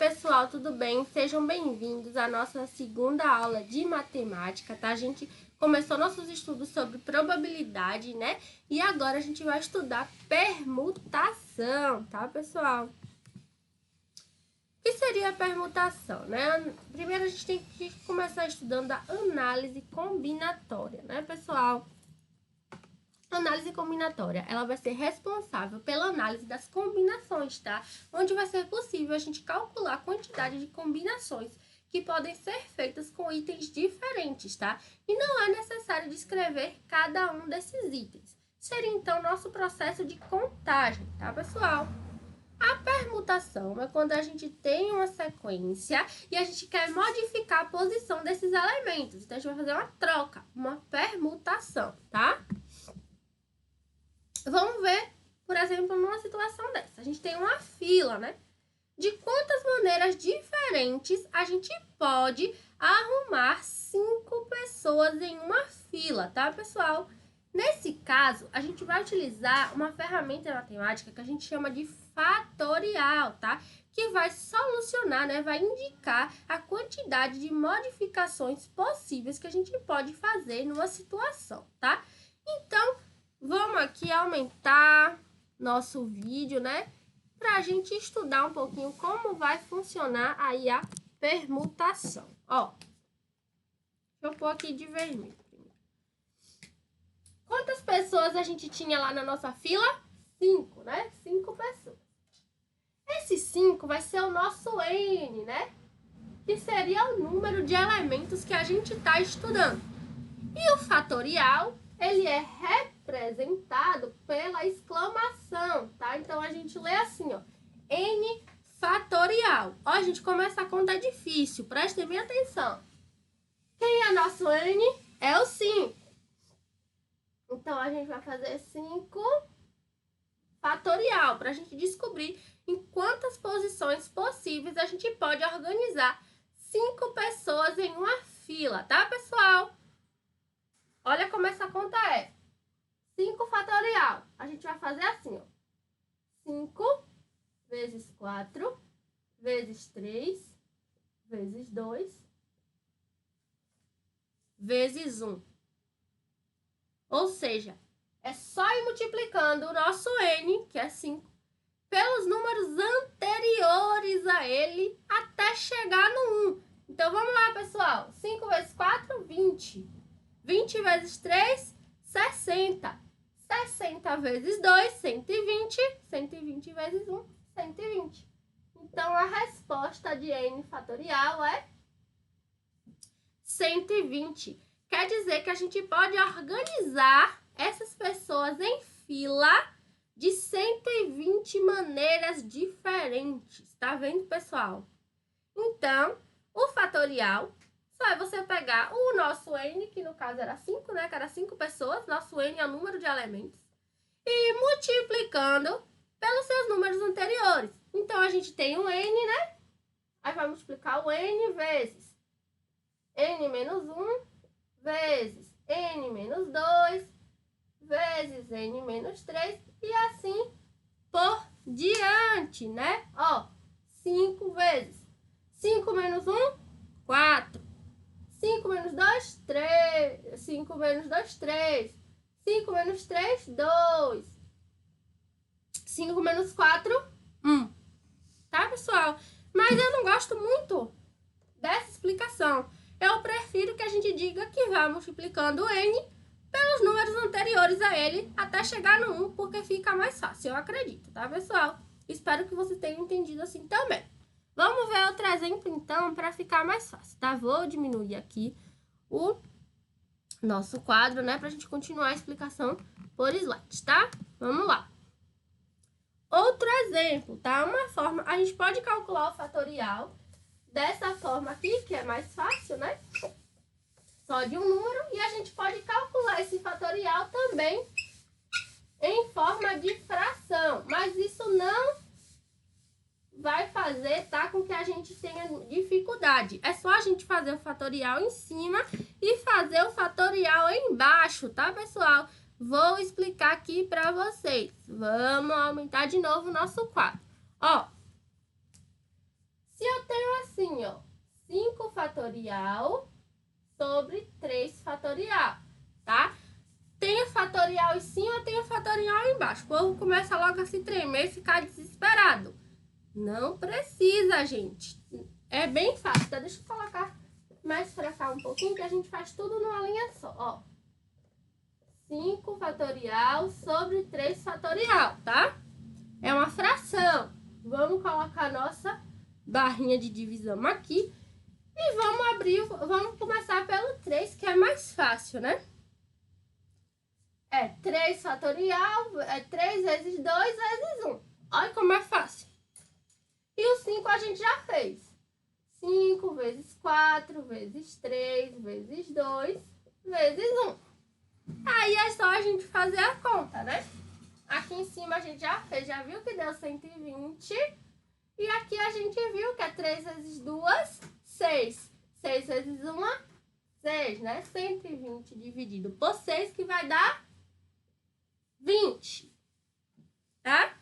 pessoal, tudo bem? Sejam bem-vindos à nossa segunda aula de matemática, tá? A gente começou nossos estudos sobre probabilidade, né? E agora a gente vai estudar permutação, tá, pessoal? O que seria a permutação, né? Primeiro a gente tem que começar estudando a análise combinatória, né, pessoal? A análise combinatória, ela vai ser responsável pela análise das combinações, tá? Onde vai ser possível a gente calcular a quantidade de combinações que podem ser feitas com itens diferentes, tá? E não é necessário descrever cada um desses itens. Seria, então, nosso processo de contagem, tá, pessoal? A permutação é quando a gente tem uma sequência e a gente quer modificar a posição desses elementos. Então, a gente vai fazer uma troca, uma permutação, tá? Vamos ver, por exemplo, numa situação dessa. A gente tem uma fila, né? De quantas maneiras diferentes a gente pode arrumar 5 pessoas em uma fila, tá, pessoal? Nesse caso, a gente vai utilizar uma ferramenta matemática que a gente chama de fatorial, tá? Que vai solucionar, né? Vai indicar a quantidade de modificações possíveis que a gente pode fazer numa situação, tá? Então, vamos aqui aumentar nosso vídeo, né? Para a gente estudar um pouquinho como vai funcionar aí a permutação. Ó, deixa eu pôr aqui de vermelho. Quantas pessoas a gente tinha lá na nossa fila? 5, né? 5 pessoas. Esse 5 vai ser o nosso N, né? Que seria o número de elementos que a gente está estudando. E o fatorial, ele é representado pela exclamação, tá? Então, a gente lê assim, ó, N fatorial. Ó, gente, como essa conta é difícil, prestem bem atenção. Quem é nosso N? É o 5. Então, a gente vai fazer 5 fatorial, para a gente descobrir em quantas posições possíveis a gente pode organizar 5 pessoas em uma fila, tá, pessoal? Olha como essa conta é. 5 fatorial. A gente vai fazer assim, ó. 5 vezes 4, vezes 3, vezes 2, vezes 1. Ou seja, é só ir multiplicando o nosso N, que é 5, pelos números anteriores a ele, até chegar no 1. Então, vamos lá, pessoal. 5 vezes 4, 20. 20 vezes 3, 60. 60 vezes 2, 120. 120 vezes 1, 120. Então, a resposta de N fatorial é 120. Quer dizer que a gente pode organizar essas pessoas em fila de 120 maneiras diferentes. Tá vendo, pessoal? Então, o fatorial só é você pegar o nosso N, que no caso era 5, né? Que era 5 pessoas. Nosso N é o número de elementos. E multiplicando pelos seus números anteriores. Então, a gente tem um N, né? Aí vai multiplicar o N vezes N menos 1, vezes N menos 2, vezes N menos 3, e assim por diante, né? Ó, 5 vezes 5 menos 1, 4. 5 menos 2, 3. 5 menos 2, 3. 5 menos 3, 2. 5 menos 4, 1. Tá, pessoal? Mas eu não gosto muito dessa explicação. Eu prefiro que a gente diga que vá multiplicando o N pelos números anteriores a ele até chegar no 1, porque fica mais fácil, eu acredito, tá, pessoal? Espero que vocês tenham entendido assim também. Vamos ver outro exemplo, então, para ficar mais fácil, tá? Vou diminuir aqui o nosso quadro, né, para a gente continuar a explicação por slides, tá? Vamos lá. Outro exemplo, tá? Uma forma, a gente pode calcular o fatorial dessa forma aqui, que é mais fácil, né? Só de um número, e a gente pode calcular esse fatorial também em forma de fração, mas isso não vai fazer, tá, com que a gente tenha dificuldade. É só a gente fazer o fatorial em cima e fazer o fatorial embaixo, tá, pessoal? Vou explicar aqui para vocês. Vamos aumentar de novo o nosso quadro. Ó, se eu assim, ó. 5 fatorial sobre 3 fatorial, tá? Tem o fatorial em cima, tem o fatorial embaixo. O povo começa logo a se tremer e ficar desesperado. Não precisa, gente. É bem fácil, tá? Deixa eu colocar mais pra cá um pouquinho, que a gente faz tudo numa linha só, ó. 5 fatorial sobre 3 fatorial, tá? É uma fração. Vamos colocar a nossa barrinha de divisão aqui. E vamos começar pelo 3, que é mais fácil, né? É 3 fatorial, é 3 vezes 2 vezes 1. Olha como é fácil. E o 5 a gente já fez. 5 vezes 4, vezes 3, vezes 2, vezes 1. Aí é só a gente fazer a conta, né? Aqui em cima a gente já fez, já viu que deu 120. E aqui a gente viu que é 3 vezes 2, 6. 6 vezes 1, 6, né? 120 dividido por 6, que vai dar 20, tá?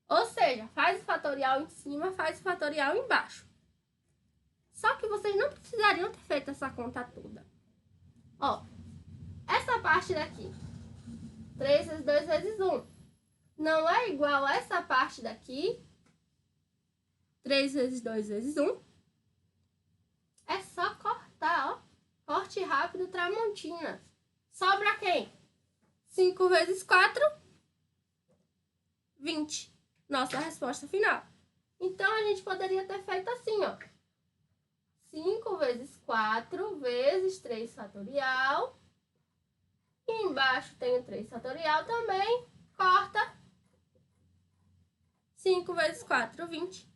Ou seja, faz o fatorial em cima, faz o fatorial embaixo. Só que vocês não precisariam ter feito essa conta toda. Ó, essa parte daqui, 3 vezes 2 vezes 1, não é igual a essa parte daqui, 3 vezes 2 vezes 1. É só cortar, ó. Corte rápido, Tramontina. Sobra quem? 5 vezes 4, 20. Nossa resposta final. Então, a gente poderia ter feito assim, ó. 5 vezes 4 vezes 3 fatorial. E embaixo tem o 3 fatorial também. Corta. 5 vezes 4, 20.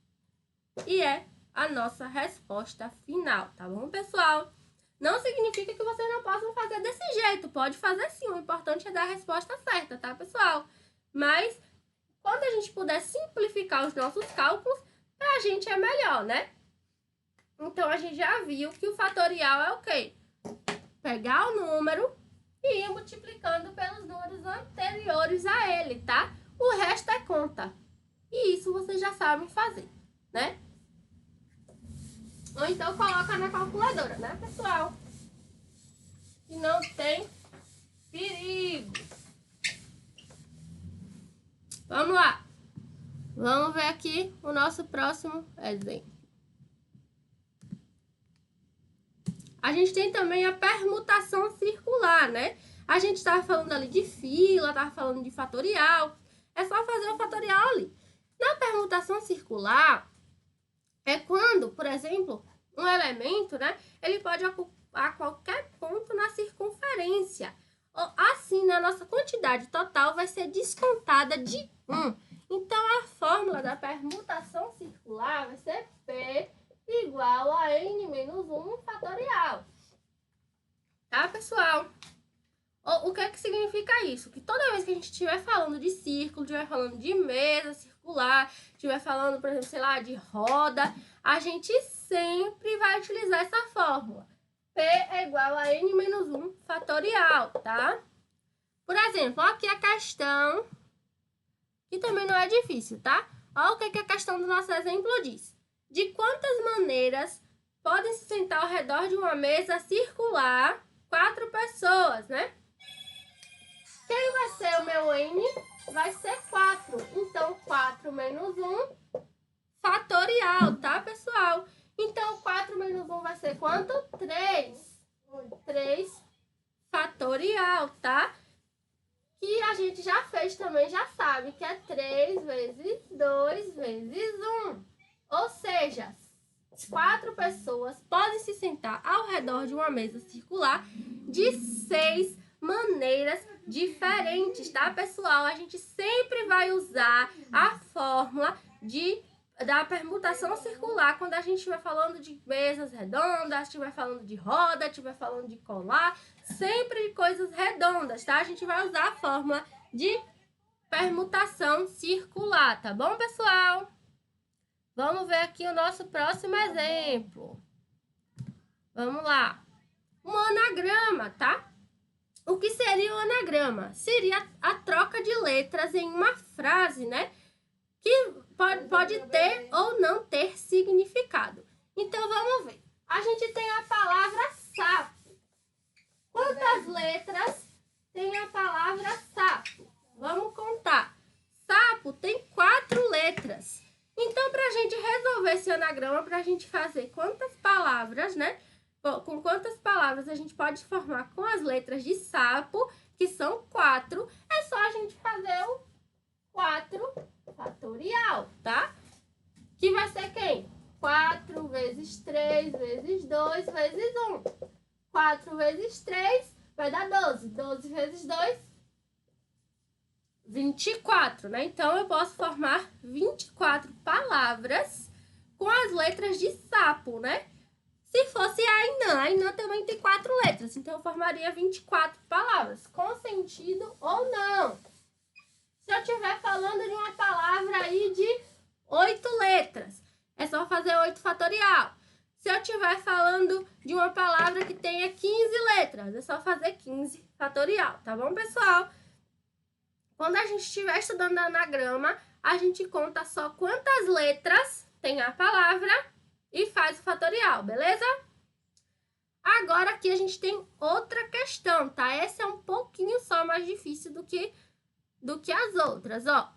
E é a nossa resposta final, tá bom, pessoal? Não significa que vocês não possam fazer desse jeito. Pode fazer sim. O importante é dar a resposta certa, tá, pessoal? Mas quando a gente puder simplificar os nossos cálculos, pra gente é melhor, né? Então, a gente já viu que o fatorial é o quê? Pegar o número e ir multiplicando pelos números anteriores a ele, tá? O resto é conta. E isso vocês já sabem fazer, né? Ou então coloca na calculadora, né, pessoal? Que não tem perigo. Vamos lá. Vamos ver aqui o nosso próximo exemplo. A gente tem também a permutação circular, né? A gente estava falando ali de fila, estava falando de fatorial. É só fazer o fatorial ali. Na permutação circular, é quando, por exemplo, um elemento, né? Ele pode ocupar qualquer ponto na circunferência. Assim, a nossa quantidade total vai ser descontada de 1. Então, a fórmula da permutação circular vai ser P igual a n menos 1 fatorial. Tá, pessoal? O que é que significa isso? Que toda vez que a gente estiver falando de círculo, estiver falando de mesa circular, estiver falando, por exemplo, sei lá, de roda, a gente sempre vai utilizar essa fórmula. P é igual a n menos 1 fatorial, tá? Por exemplo, aqui a questão, que também não é difícil, tá? Olha o que a questão do nosso exemplo diz. De quantas maneiras podem se sentar ao redor de uma mesa circular 4 pessoas, né? Quem vai ser o meu n? Vai ser 4. Então, 4 menos 1 fatorial, tá, pessoal? Então, 4 menos 1 vai ser quanto? 3. 3 fatorial, tá? Que a gente já fez também, já sabe que é 3 vezes 2 vezes 1. Ou seja, 4 pessoas podem se sentar ao redor de uma mesa circular de 6 maneiras diferentes, tá, pessoal? A gente sempre vai usar a fórmula da permutação circular quando a gente estiver falando de mesas redondas, estiver falando de roda, estiver falando de colar, sempre de coisas redondas, tá? A gente vai usar a fórmula de permutação circular, tá bom, pessoal? Vamos ver aqui o nosso próximo exemplo. Vamos lá. Um anagrama, tá? O que seria um anagrama? Seria a troca de letras em uma frase, né? Que pode ter ou não ter significado. Então, vamos ver. A gente tem a palavra sapo. Quantas letras tem a palavra sapo? Vamos contar. Sapo tem 4 letras. Então, para a gente resolver esse anagrama, para a gente fazer quantas palavras, né? Com quantas palavras a gente pode formar com as letras de sapo, que são 4, é só a gente fazer o 4 fatorial, tá? Que vai ser quem? 4 vezes 3 vezes 2 vezes 1. 4 vezes 3 vai dar 12. 12 vezes 2, 24, né? Então, eu posso formar 24 palavras com as letras de sapo, né? Se fosse a Ainã também tem 4 letras. Então, eu formaria 24 palavras, com sentido ou não. Se eu estiver falando de uma palavra aí de 8 letras, é só fazer 8 fatorial. Se eu estiver falando de uma palavra que tenha 15 letras, é só fazer 15 fatorial, tá bom, pessoal? Quando a gente estiver estudando anagrama, a gente conta só quantas letras tem a palavra e faz o fatorial, beleza? Agora aqui a gente tem outra questão, tá? Essa é um pouquinho só mais difícil do que as outras, ó.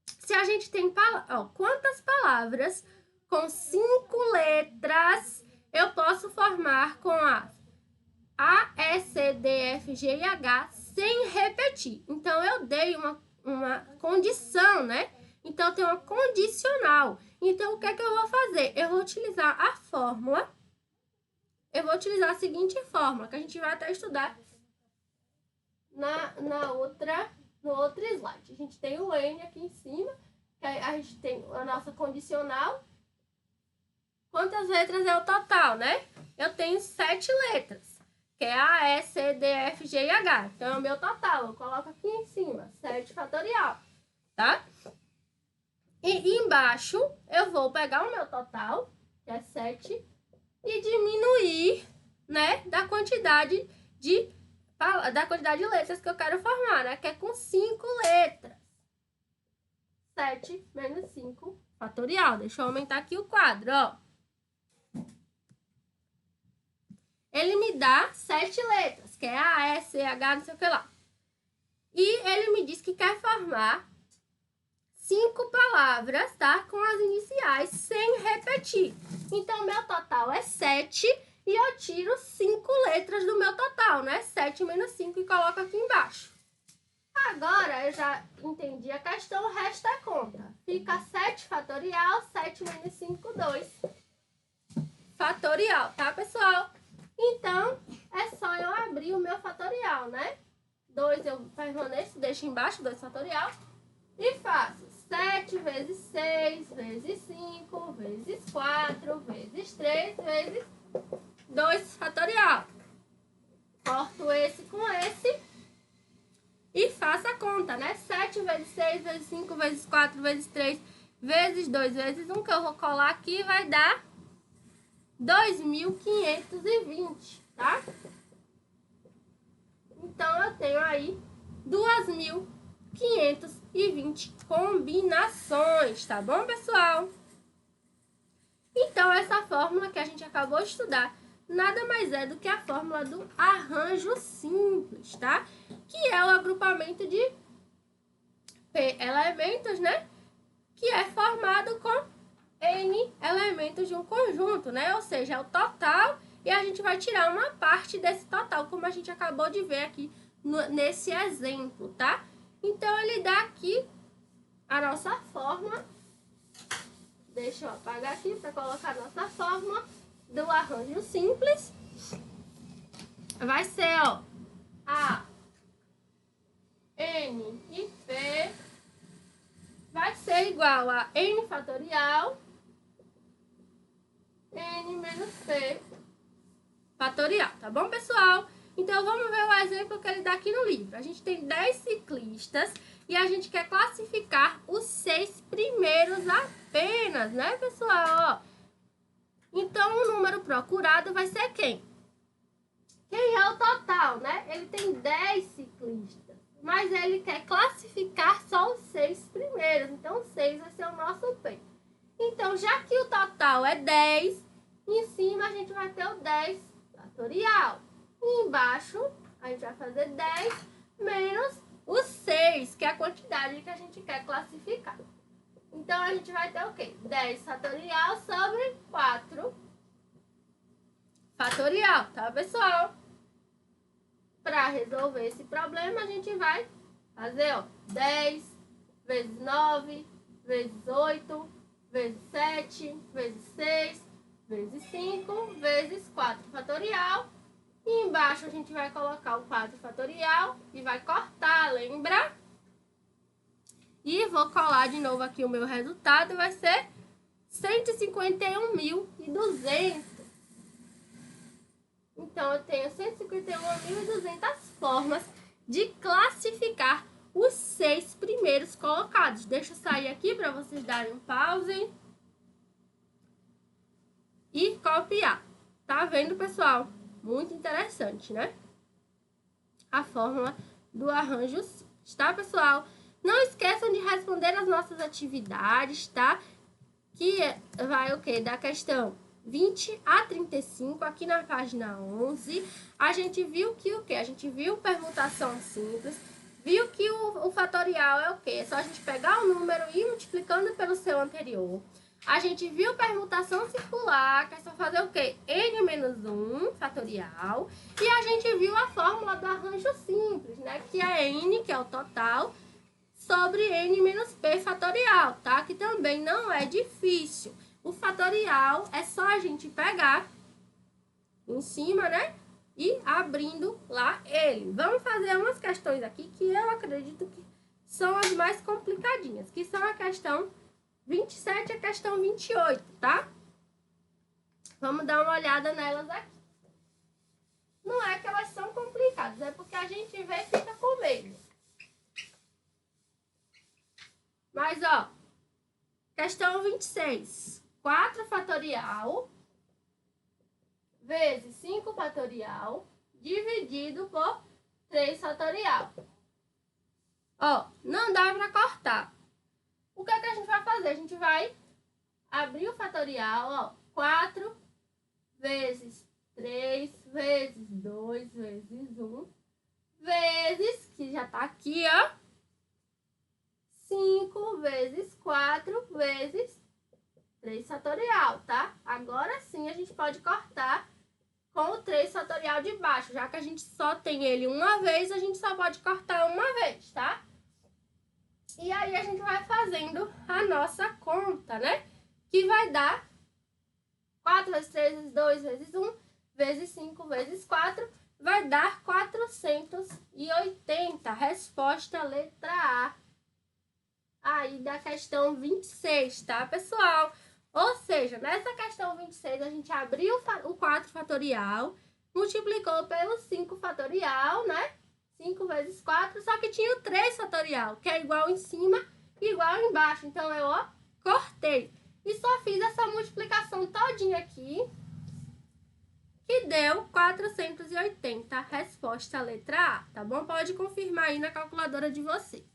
Se a gente tem, quantas palavras com 5 letras eu posso formar com as A, E, C, D, F, G e H sem repetir? Então, eu dei uma condição, né? Então, tem uma condicional. Então, o que é que eu vou fazer? Eu vou utilizar a fórmula. Eu vou utilizar a seguinte fórmula, que a gente vai até estudar no outro slide. A gente tem o N aqui em cima, que a gente tem a nossa condicional. Quantas letras é o total, né? Eu tenho 7 letras, que é A, E, C, D, F, G e H. Então, é o meu total. Eu coloco aqui em cima, 7 fatorial, tá? E embaixo, eu vou pegar o meu total, que é 7, e diminuir, né, da quantidade de letras que eu quero formar, né? Que é com 5 letras. 7 menos 5 fatorial. Deixa eu aumentar aqui o quadro, ó. Ele me dá 7 letras, que é A, E, C, H, não sei o que lá. E ele me diz que quer formar 5 palavras, tá? Com as iniciais, sem repetir. Então, meu total é 7 e eu tiro 5 letras do meu total, né? 7 menos 5 e coloco aqui embaixo. Agora, eu já entendi a questão, o resto é conta. Fica 7 fatorial, 7 menos 5, 2 fatorial, tá, pessoal? Então, é só eu abrir o meu fatorial, né? 2 eu permaneço, deixo embaixo, 2 fatorial. E faço 7 vezes 6, vezes 5, vezes 4, vezes 3, vezes 2 fatorial. Corto esse com esse e faço a conta, né? 7 vezes 6, vezes 5, vezes 4, vezes 3, vezes 2, vezes 1, que eu vou colar aqui, vai dar 2.520, tá? Então, eu tenho aí 2.520 combinações, tá bom, pessoal? Então, essa fórmula que a gente acabou de estudar nada mais é do que a fórmula do arranjo simples, tá? Que é o agrupamento de elementos, né? Que é formado com N elementos de um conjunto, né? Ou seja, é o total e a gente vai tirar uma parte desse total, como a gente acabou de ver aqui nesse exemplo, tá? Então, ele dá aqui a nossa fórmula. Deixa eu apagar aqui para colocar a nossa fórmula do arranjo simples. Vai ser, ó, A, N e P vai ser igual a N fatorial, N menos P fatorial, tá bom, pessoal? Então, vamos ver o exemplo que ele dá aqui no livro. A gente tem 10 ciclistas e a gente quer classificar os 6 primeiros apenas, né, pessoal? Ó, então, o número procurado vai ser quem? Quem é o total, né? Ele tem 10 ciclistas. mas ele quer classificar só os 6 primeiros. Então, 6 vai ser o nosso P. Então, já que o total é 10, em cima a gente vai ter o 10 fatorial. E embaixo, a gente vai fazer 10 menos o 6, que é a quantidade que a gente quer classificar. Então, a gente vai ter o quê? 10 fatorial sobre 4 fatorial, tá, pessoal? Para resolver esse problema, a gente vai fazer, ó, 10 vezes 9, vezes 8, vezes 7, vezes 6, vezes 5, vezes 4 fatorial. E embaixo a gente vai colocar o 4 fatorial e vai cortar, lembra? E vou colar de novo aqui o meu resultado, vai ser 151.200. Então, eu tenho 151.200 formas de classificar os 6 primeiros colocados. Deixa eu sair aqui para vocês darem um pause. E copiar. Tá vendo, pessoal? Muito interessante, né? A fórmula do arranjo simples, tá, pessoal? Não esqueçam de responder as nossas atividades, tá? Que vai o quê? Da questão 20 a 35, aqui na página 11, a gente viu que o quê? A gente viu permutação simples, viu que o fatorial é o quê? É só a gente pegar o número e ir multiplicando pelo seu anterior. A gente viu permutação circular, que é só fazer o quê? N menos 1 fatorial. E a gente viu a fórmula do arranjo simples, né? Que é N, que é o total, sobre N menos P fatorial, tá? Que também não é difícil. O fatorial é só a gente pegar em cima, né? E abrindo lá ele. Vamos fazer umas questões aqui que eu acredito que são as mais complicadinhas, que são a questão 27 e a questão 28, tá? Vamos dar uma olhada nelas aqui. Não é que elas são complicadas, é porque a gente vê e fica com medo. Mas, ó, questão 26. 4 fatorial vezes 5 fatorial dividido por 3 fatorial. Ó, não dá para cortar. O que é que a gente vai fazer? A gente vai abrir o fatorial, ó, 4 vezes 3 vezes 2 vezes 1 vezes, que já tá aqui, ó, 5 vezes 4 vezes 3 fatorial, tá? Agora sim a gente pode cortar com o 3 fatorial de baixo. Já que a gente só tem ele uma vez, a gente só pode cortar uma vez, tá? E aí a gente vai fazendo a nossa conta, né? Que vai dar 4 vezes 3 vezes 2 vezes 1 vezes 5 vezes 4. Vai dar 480. Resposta letra A. Aí da questão 26, tá, pessoal? Ou seja, nessa questão 26, a gente abriu o 4 fatorial, multiplicou pelo 5 fatorial, né? 5 vezes 4, só que tinha o 3 fatorial, que é igual em cima e igual embaixo. Então, eu, ó, cortei. E só fiz essa multiplicação todinha aqui, que deu 480. Resposta letra A, tá bom? Pode confirmar aí na calculadora de vocês.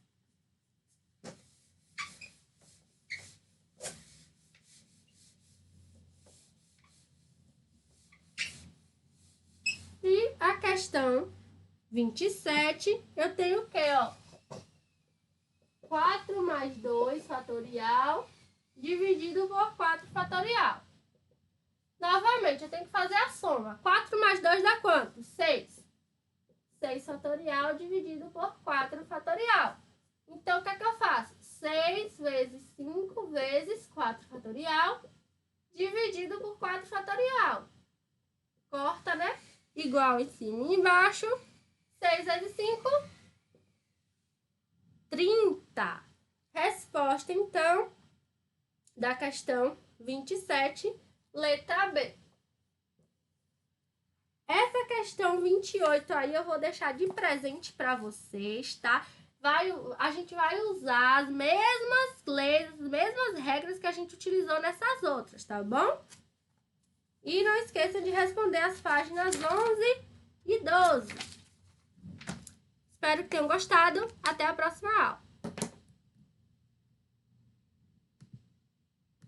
E a questão 27, eu tenho o quê, ó? 4 mais 2 fatorial dividido por 4 fatorial. Novamente, eu tenho que fazer a soma. 4 mais 2 dá quanto? 6. 6 fatorial dividido por 4 fatorial. Então, o que é que eu faço? 6 vezes 5 vezes 4 fatorial dividido por 4 fatorial. Corta, né? Igual em cima e embaixo. 6 vezes 5, 30. Resposta, então, da questão 27, letra B. Essa questão 28 aí eu vou deixar de presente para vocês, tá? A gente vai usar as mesmas leis, as mesmas regras que a gente utilizou nessas outras, tá bom? E não esqueça de responder as páginas 11 e 12. Espero que tenham gostado. Até a próxima aula.